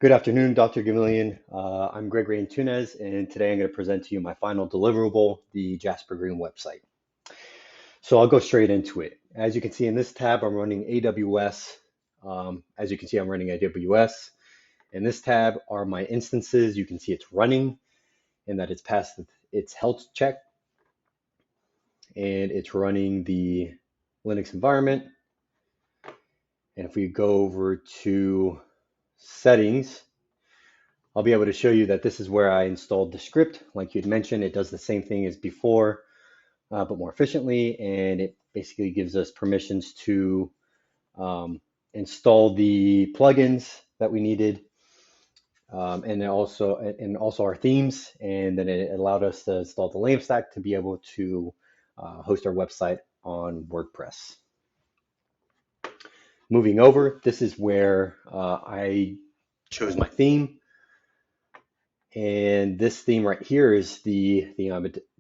Good afternoon, Dr. Gamillion. I'm Gregory Antunes, and today I'm going to present to you my final deliverable, the Jasper Green website. So I'll go straight into it. As you can see in this tab, I'm running AWS. As you can see, I'm running AWS. In this tab are my instances. You can see it's running and that it's passed its health check, and it's running the Linux environment. And if we go over to settings, I'll be able to show you that this is where I installed the script. Like you'd mentioned, it does the same thing as before, but more efficiently, and it basically gives us permissions to install the plugins that we needed, and also our themes, and then it allowed us to install the LAMP stack to be able to host our website on WordPress. Moving over, this is where I chose my theme. And this theme right here is the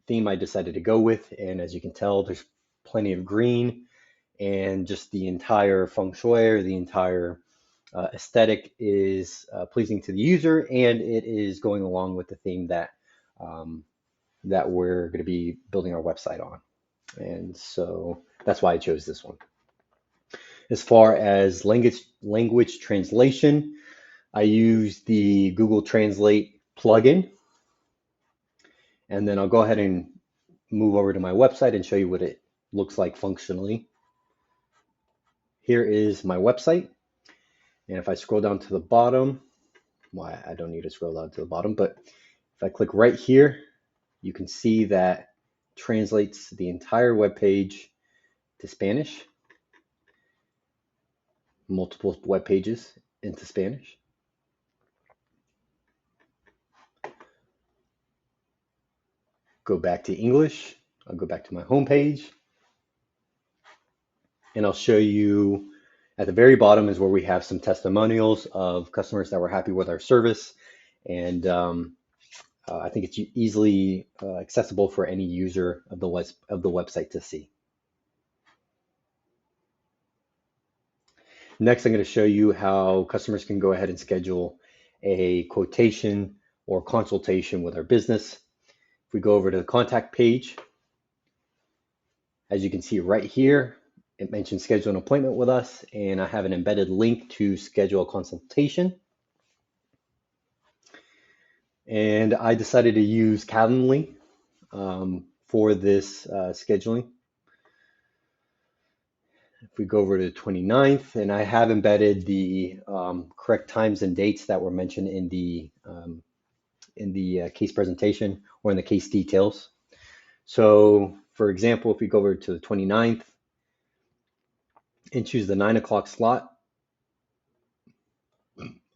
theme I decided to go with. And as you can tell, there's plenty of green, and just the entire feng shui, or the entire aesthetic is pleasing to the user, and it is going along with the theme that that we're going to be building our website on. And so that's why I chose this one. As far as language translation, I use the Google Translate plugin, and then I'll go ahead and move over to my website and show you what it looks like functionally. Here is my website, and if I scroll down to the bottom, well, I don't need to scroll down to the bottom, but if I click right here, you can see that translates the entire web page to Spanish, multiple web pages into Spanish. Go back to English. I'll go back to my home page, and I'll show you at the very bottom is where we have some testimonials of customers that were happy with our service, and I think it's easily accessible for any user of the website to see. Next, I'm going to show you how customers can go ahead and schedule a quotation or consultation with our business. If we go over to the contact page, as you can see right here, it mentions schedule an appointment with us, and I have an embedded link to schedule a consultation. And I decided to use Calendly for this scheduling. If we go over to the 29th, and I have embedded the correct times and dates that were mentioned in the case presentation or in the case details. So for example, if we go over to the 29th and choose the 9 o'clock slot,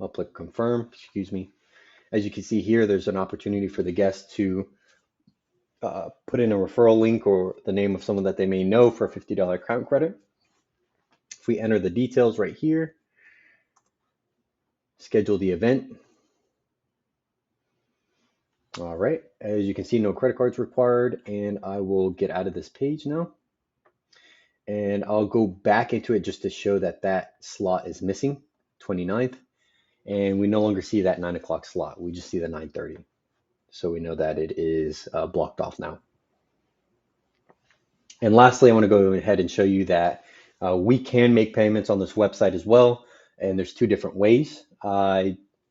I'll click confirm, excuse me. As you can see here, there's an opportunity for the guest to put in a referral link or the name of someone that they may know for a $50 account credit. If we enter the details right here, schedule the event. All right, as you can see, no credit cards required, and I will get out of this page now. And I'll go back into it just to show that that slot is missing, 29th, and we no longer see that 9 o'clock slot. We just see the 9:30. So we know that it is blocked off now. And lastly, I want to go ahead and show you that we can make payments on this website as well. And there's two different ways.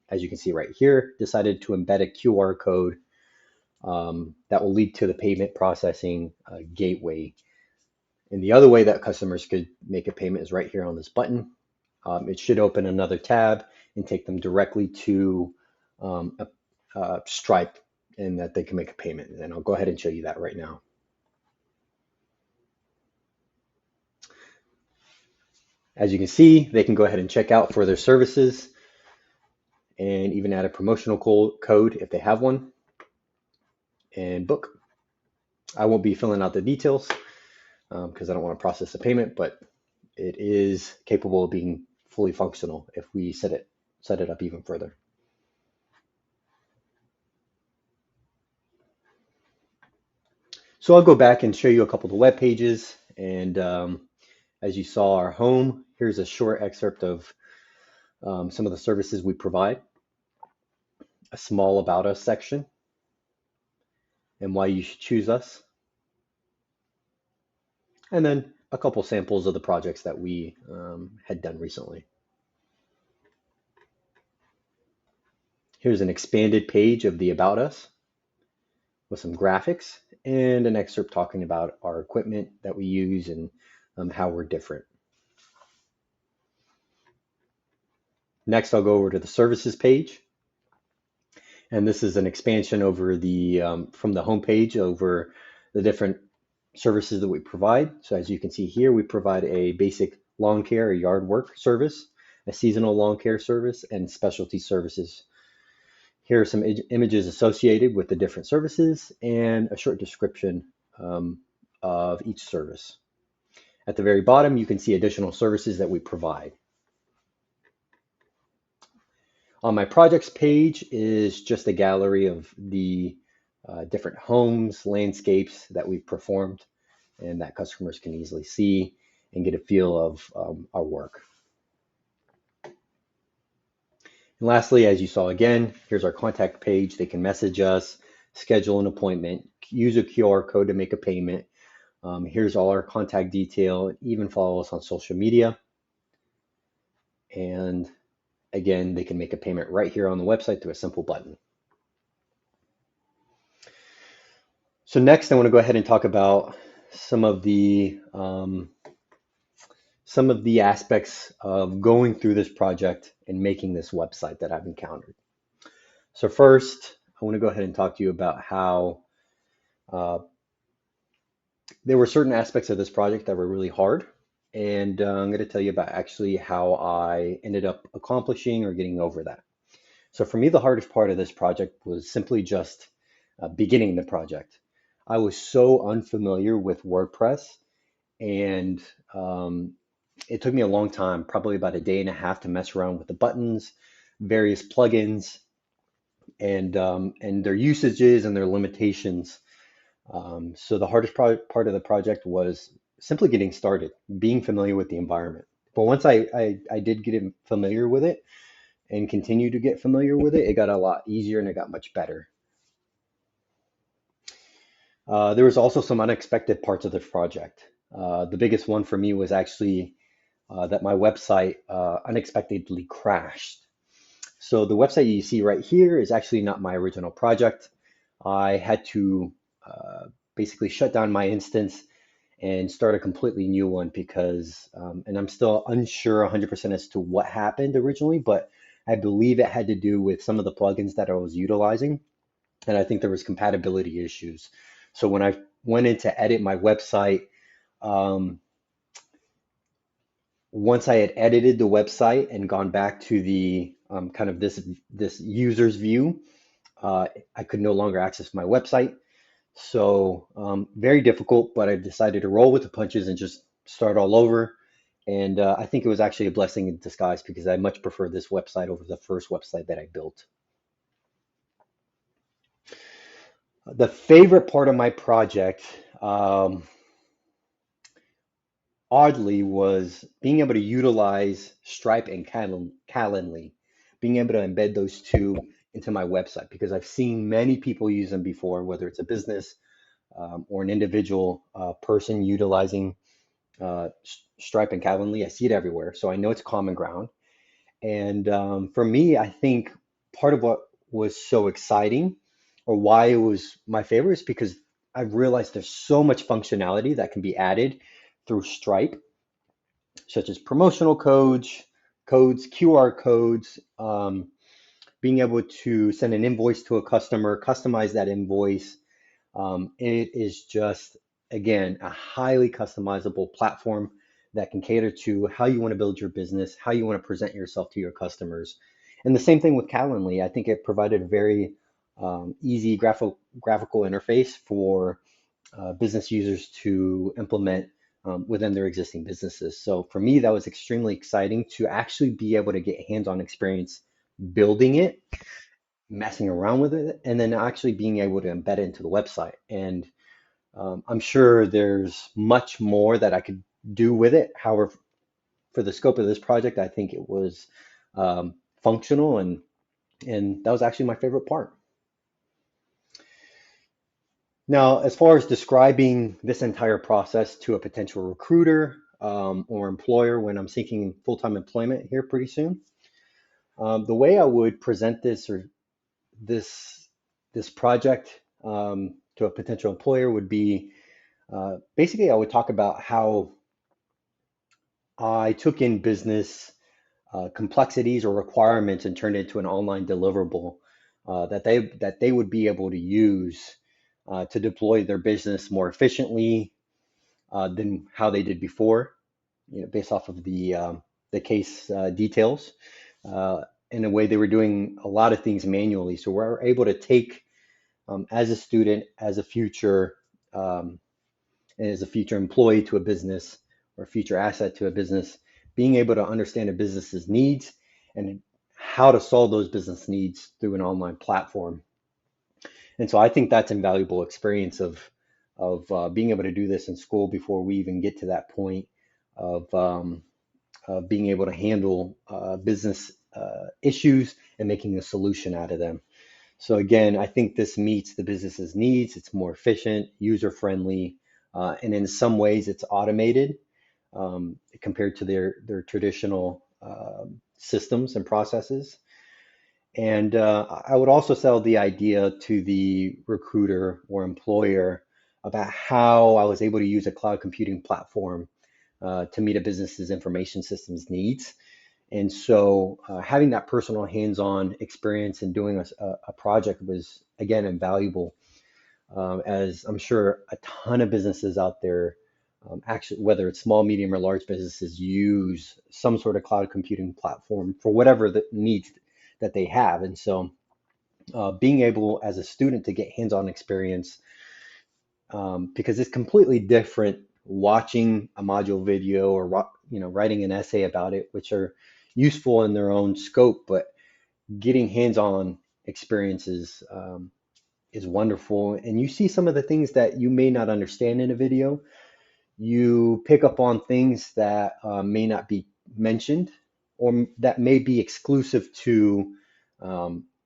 As you can see right here, decided to embed a QR code that will lead to the payment processing gateway. And the other way that customers could make a payment is right here on this button. It should open another tab and take them directly to Stripe, and that they can make a payment. And I'll go ahead and show you that right now. As you can see, they can go ahead and check out for their services and even add a promotional code if they have one, and book. I won't be filling out the details because I don't want to process the payment, but it is capable of being fully functional if we set it up even further. So I'll go back and show you a couple of the web pages, and as you saw, our home, here's a short excerpt of some of the services we provide. a small about us section and why you should choose us, and then a couple samples of the projects that we had done recently. Here's an expanded page of the About Us with some graphics and an excerpt talking about our equipment that we use and how we're different. Next, I'll go over to the services page. And this is an expansion over the from the homepage over the different services that we provide. So as you can see here, we provide a basic lawn care or yard work service, a seasonal lawn care service, and specialty services. Here are some images associated with the different services and a short description of each service. At the very bottom, you can see additional services that we provide. On my projects page is just a gallery of the different homes, landscapes that we've performed and that customers can easily see and get a feel of our work. And lastly, as you saw again, here's our contact page. They can message us, schedule an appointment, use a QR code to make a payment. Here's all our contact detail, and even follow us on social media. And again, they can make a payment right here on the website through a simple button. So next, I want to go ahead and talk about some of the aspects of going through this project and making this website that I've encountered. So first, I want to go ahead and talk to you about how there were certain aspects of this project that were really hard. And I'm going to tell you about actually how I ended up accomplishing or getting over that. So for me, the hardest part of this project was simply just beginning the project. I was so unfamiliar with WordPress, and it took me a long time, probably about a day and a half, to mess around with the buttons, various plugins, and their usages and their limitations. So the hardest part of the project was simply getting started, being familiar with the environment. But once I did get familiar with it and continue to get familiar with it, it got a lot easier and it got much better. There was also some unexpected parts of the project. The biggest one for me was actually that my website unexpectedly crashed. So the website you see right here is actually not my original project. I had to basically shut down my instance and start a completely new one because, and I'm still unsure 100% as to what happened originally, but I believe it had to do with some of the plugins that I was utilizing. And I think there was compatibility issues. So when I went in to edit my website, um, once I had edited the website and gone back to the kind of this user's view, I could no longer access my website. So very difficult, but I decided to roll with the punches and just start all over. And I think it was actually a blessing in disguise because I much prefer this website over the first website that I built. The favorite part of my project, oddly, was being able to utilize Stripe and Calendly, being able to embed those two into my website because I've seen many people use them before, whether it's a business or an individual person utilizing Stripe and Calendly. I see it everywhere, so I know it's common ground. And for me, I think part of what was so exciting or why it was my favorite is because I realized there's so much functionality that can be added through Stripe, such as promotional codes, QR codes, being able to send an invoice to a customer, customize that invoice. It is just, again, a highly customizable platform that can cater to how you want to build your business, how you want to present yourself to your customers. And the same thing with Calendly. I think it provided a very easy graphical interface for business users to implement within their existing businesses. So for me, that was extremely exciting to actually be able to get hands-on experience building it, messing around with it, and then actually being able to embed it into the website. And I'm sure there's much more that I could do with it. However, for the scope of this project, I think it was functional and And that was actually my favorite part. Now, as far as describing this entire process to a potential recruiter or employer when I'm seeking full-time employment here pretty soon, the way I would present this or this this project to a potential employer would be basically I would talk about how I took in business complexities or requirements and turned it into an online deliverable that they would be able to use to deploy their business more efficiently than how they did before, based off of the case details. In a way, they were doing a lot of things manually, so we're able to take as a student, um, as a future employee to a business or a future asset to a business, being able to understand a business's needs and how to solve those business needs through an online platform. And so I think that's invaluable experience of being able to do this in school before we even get to that point of being able to handle business issues and making a solution out of them. So again, I think this meets the business's needs. It's more efficient, user friendly, and in some ways it's automated compared to their traditional systems and processes. And I would also sell the idea to the recruiter or employer about how I was able to use a cloud computing platform to meet a business's information systems needs. And so having that personal hands-on experience and doing a project was, again, invaluable, as I'm sure a ton of businesses out there, actually, whether it's small, medium, or large businesses, use some sort of cloud computing platform for whatever the needs that they have. And so being able as a student to get hands-on experience, because it's completely different watching a module video or writing an essay about it, which are useful in their own scope, but getting hands-on experiences is wonderful. And you see some of the things that you may not understand in a video. You pick up on things that may not be mentioned or that may be exclusive to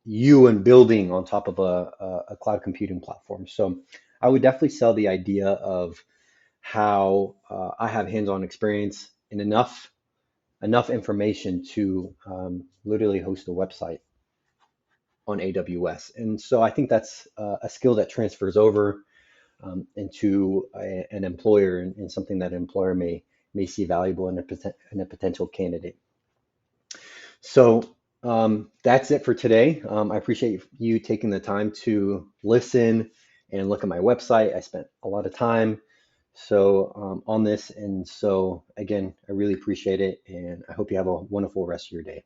you and building on top of a cloud computing platform. So I would definitely sell the idea of how I have hands-on experience and enough information to literally host a website on AWS. And so I think that's a skill that transfers over into an employer and something that an employer may see valuable in a potential candidate. So that's it for today. I appreciate you taking the time to listen and look at my website. I spent a lot of time on this, and so again, I really appreciate it, and I hope you have a wonderful rest of your day.